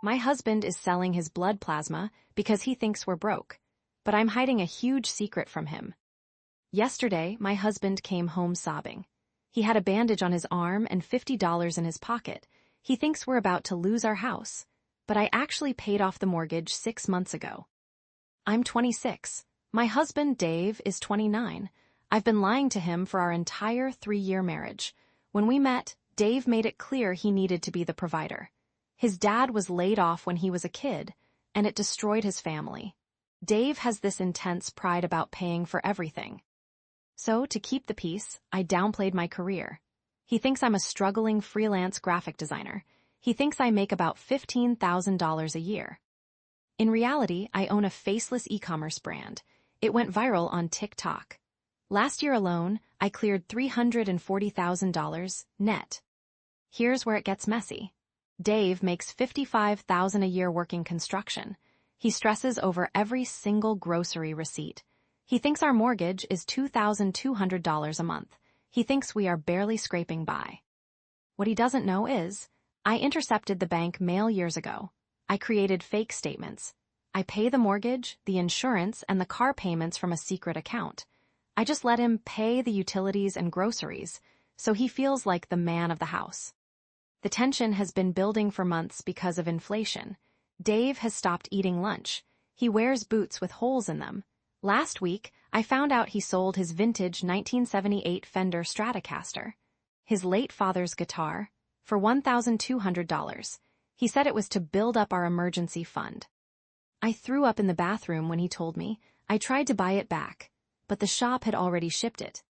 My husband is selling his blood plasma because he thinks we're broke, but I'm hiding a huge secret from him. Yesterday, my husband came home sobbing. He had a bandage on his arm and $50 in his pocket. He thinks we're about to lose our house, but I actually paid off the mortgage 6 months ago. I'm 26. My husband, Dave, is 29. I've been lying to him for our entire 3-year marriage. When we met, Dave made it clear he needed to be the provider. His dad was laid off when he was a kid, and it destroyed his family. Dave has this intense pride about paying for everything. So, to keep the peace, I downplayed my career. He thinks I'm a struggling freelance graphic designer. He thinks I make about $15,000 a year. In reality, I own a faceless e-commerce brand. It went viral on TikTok. Last year alone, I cleared $340,000 net. Here's where it gets messy. Dave makes $55,000 a year working construction. He stresses over every single grocery receipt. He thinks our mortgage is $2,200 a month. He thinks we are barely scraping by. What he doesn't know is, I intercepted the bank mail years ago. I created fake statements. I pay the mortgage, the insurance, and the car payments from a secret account. I just let him pay the utilities and groceries, so he feels like the man of the house. The tension has been building for months because of inflation. Dave has stopped eating lunch. He wears boots with holes in them. Last week, I found out he sold his vintage 1978 Fender Stratocaster, his late father's guitar, for $1,200. He said it was to build up our emergency fund. I threw up in the bathroom when he told me. I tried to buy it back, but the shop had already shipped it.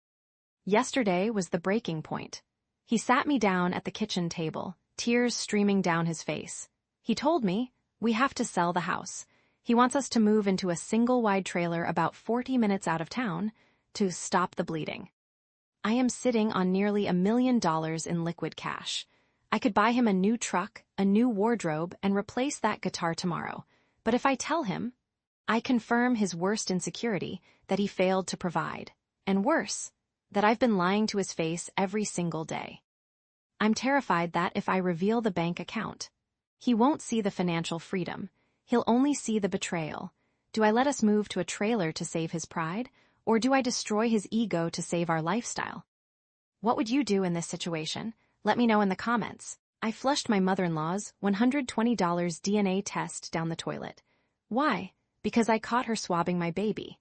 Yesterday was the breaking point. He sat me down at the kitchen table, tears streaming down his face. He told me, we have to sell the house. He wants us to move into a single-wide trailer about 40 minutes out of town to stop the bleeding. I am sitting on nearly $1 million in liquid cash. I could buy him a new truck, a new wardrobe, and replace that guitar tomorrow. But if I tell him, I confirm his worst insecurity, that he failed to provide. And worse, that I've been lying to his face every single day. I'm terrified that if I reveal the bank account, he won't see the financial freedom. He'll only see the betrayal. Do I let us move to a trailer to save his pride, or do I destroy his ego to save our lifestyle? What would you do in this situation? Let me know in the comments. I flushed my mother-in-law's $120 DNA test down the toilet. Why? Because I caught her swabbing my baby.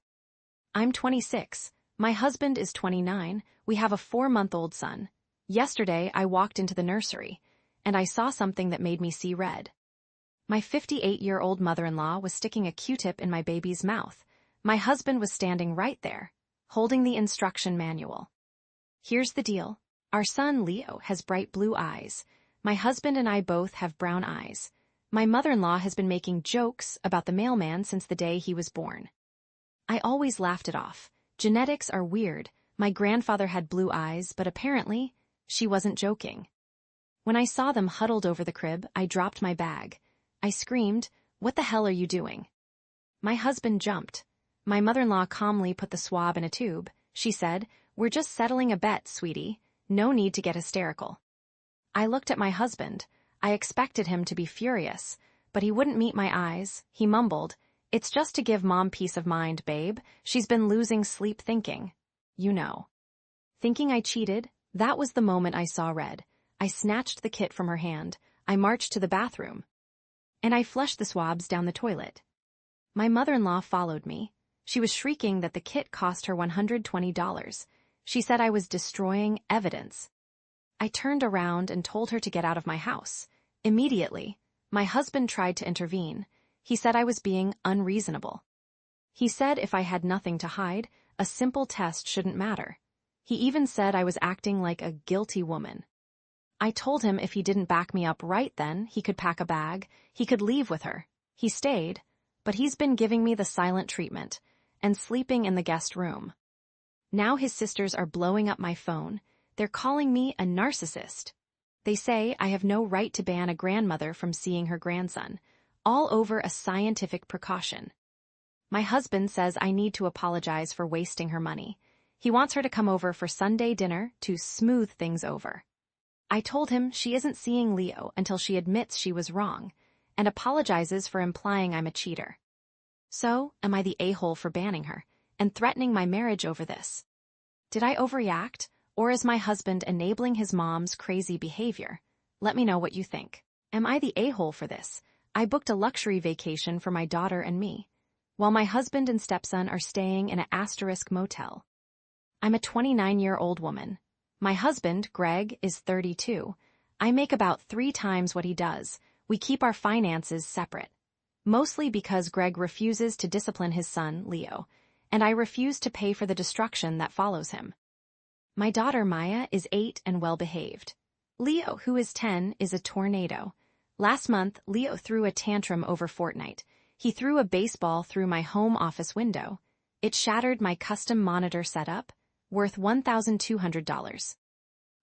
I'm 26. My husband is 29. We have a 4-month-old son. Yesterday, I walked into the nursery, and I saw something that made me see red. My 58-year-old mother-in-law was sticking a Q-tip in my baby's mouth. My husband was standing right there, holding the instruction manual. Here's the deal. Our son, Leo, has bright blue eyes. My husband and I both have brown eyes. My mother-in-law has been making jokes about the mailman since the day he was born. I always laughed it off. Genetics are weird. My grandfather had blue eyes, but apparently, she wasn't joking. When I saw them huddled over the crib, I dropped my bag. I screamed, "What the hell are you doing?" My husband jumped. My mother-in-law calmly put the swab in a tube. She said, "We're just settling a bet, sweetie. No need to get hysterical." I looked at my husband. I expected him to be furious, but he wouldn't meet my eyes. He mumbled, "It's just to give Mom peace of mind, babe. She's been losing sleep thinking. You know." Thinking I cheated, that was the moment I saw red. I snatched the kit from her hand. I marched to the bathroom. And I flushed the swabs down the toilet. My mother-in-law followed me. She was shrieking that the kit cost her $120. She said I was destroying evidence. I turned around and told her to get out of my house. Immediately, my husband tried to intervene. He said I was being unreasonable. He said if I had nothing to hide, a simple test shouldn't matter. He even said I was acting like a guilty woman. I told him if he didn't back me up right then, he could pack a bag, he could leave with her. He stayed, but he's been giving me the silent treatment and sleeping in the guest room. Now his sisters are blowing up my phone. They're calling me a narcissist. They say I have no right to ban a grandmother from seeing her grandson, all over a scientific precaution. My husband says I need to apologize for wasting her money. He wants her to come over for Sunday dinner to smooth things over. I told him she isn't seeing Leo until she admits she was wrong, and apologizes for implying I'm a cheater. So, am I the a-hole for banning her and threatening my marriage over this? Did I overreact, or is my husband enabling his mom's crazy behavior? Let me know what you think. Am I the a-hole for this? I booked a luxury vacation for my daughter and me, while my husband and stepson are staying in an * motel. I'm a 29-year-old woman. My husband, Greg, is 32. I make about 3 times what he does. We keep our finances separate. Mostly because Greg refuses to discipline his son, Leo, and I refuse to pay for the destruction that follows him. My daughter, Maya, is 8 and well-behaved. Leo, who is 10, is a tornado. Last month, Leo threw a tantrum over Fortnite. He threw a baseball through my home office window. It shattered my custom monitor setup, worth $1,200.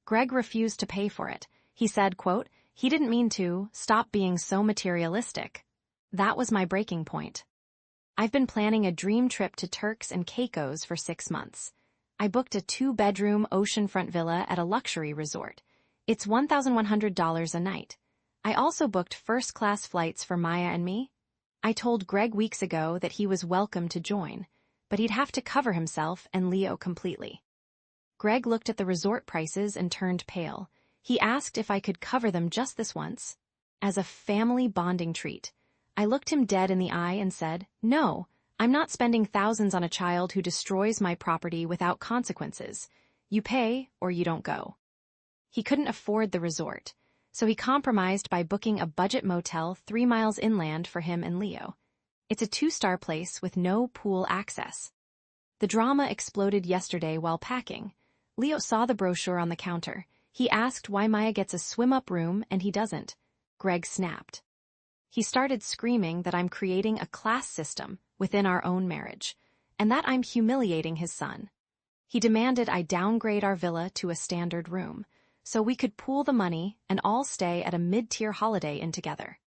Greg refused to pay for it. He said, quote, "He didn't mean to, stop being so materialistic." That was my breaking point. I've been planning a dream trip to Turks and Caicos for 6 months. I booked a 2-bedroom oceanfront villa at a luxury resort. It's $1,100 a night. I also booked first-class flights for Maya and me. I told Greg weeks ago that he was welcome to join, but he'd have to cover himself and Leo completely. Greg looked at the resort prices and turned pale. He asked if I could cover them just this once, as a family bonding treat. I looked him dead in the eye and said, "No, I'm not spending thousands on a child who destroys my property without consequences. You pay or you don't go." He couldn't afford the resort, so he compromised by booking a budget motel 3 miles inland for him and Leo. It's a 2-star place with no pool access. The drama exploded yesterday while packing. Leo saw the brochure on the counter. He asked why Maya gets a swim-up room and he doesn't. Greg snapped. He started screaming that I'm creating a class system within our own marriage, and that I'm humiliating his son. He demanded I downgrade our villa to a standard room, so we could pool the money and all stay at a mid-tier Holiday Inn together.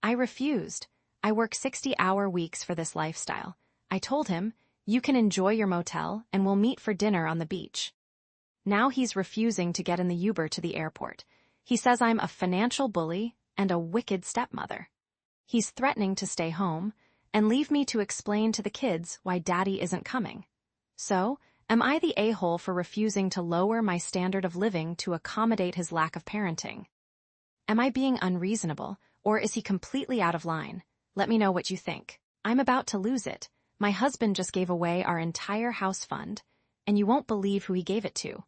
I refused. I work 60-hour weeks for this lifestyle. I told him, "You can enjoy your motel and we'll meet for dinner on the beach." Now he's refusing to get in the Uber to the airport. He says I'm a financial bully and a wicked stepmother. He's threatening to stay home and leave me to explain to the kids why Daddy isn't coming. So, am I the a-hole for refusing to lower my standard of living to accommodate his lack of parenting? Am I being unreasonable, or is he completely out of line? Let me know what you think. I'm about to lose it. My husband just gave away our entire house fund, and you won't believe who he gave it to.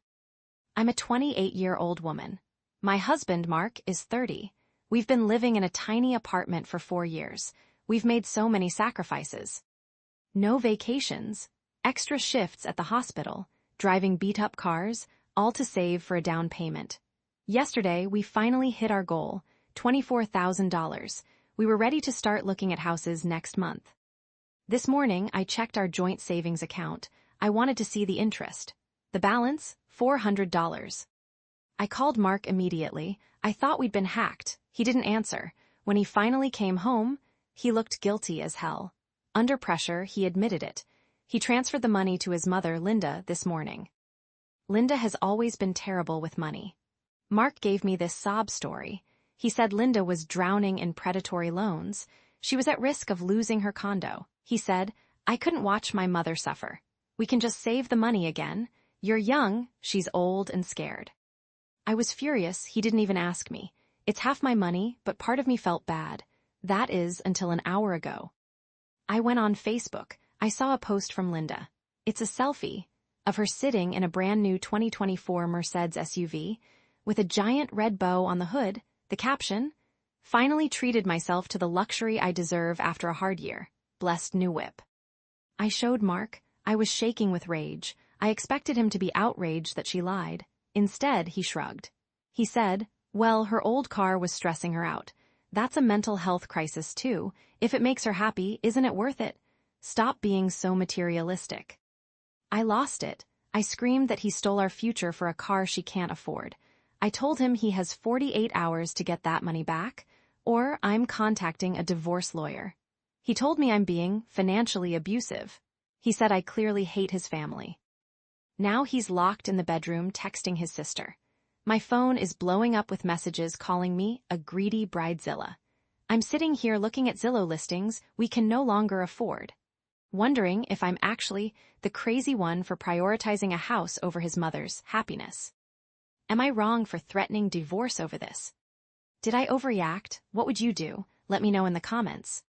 I'm a 28-year-old woman. My husband, Mark, is 30. We've been living in a tiny apartment for 4 years. We've made so many sacrifices. No vacations, extra shifts at the hospital, driving beat-up cars, all to save for a down payment. Yesterday, we finally hit our goal, $24,000. We were ready to start looking at houses next month. This morning, I checked our joint savings account. I wanted to see the interest. The balance, $400. I called Mark immediately. I thought we'd been hacked. He didn't answer. When he finally came home, he looked guilty as hell. Under pressure, he admitted it. He transferred the money to his mother, Linda, this morning. Linda has always been terrible with money. Mark gave me this sob story. He said Linda was drowning in predatory loans. She was at risk of losing her condo. He said, "I couldn't watch my mother suffer. We can just save the money again. You're young, she's old and scared." I was furious he didn't even ask me. It's half my money, but part of me felt bad. That is, until an hour ago. I went on Facebook. I saw a post from Linda. It's a selfie of her sitting in a brand new 2024 Mercedes SUV with a giant red bow on the hood. The caption, "Finally treated myself to the luxury I deserve after a hard year. Blessed new whip." I showed Mark. I was shaking with rage. I expected him to be outraged that she lied. Instead, he shrugged. He said, "Well, her old car was stressing her out. That's a mental health crisis too. If it makes her happy, isn't it worth it? Stop being so materialistic." I lost it. I screamed that he stole our future for a car she can't afford. I told him he has 48 hours to get that money back, or I'm contacting a divorce lawyer. He told me I'm being financially abusive. He said I clearly hate his family. Now he's locked in the bedroom texting his sister. My phone is blowing up with messages calling me a greedy bridezilla. I'm sitting here looking at Zillow listings we can no longer afford, wondering if I'm actually the crazy one for prioritizing a house over his mother's happiness. Am I wrong for threatening divorce over this? Did I overreact? What would you do? Let me know in the comments.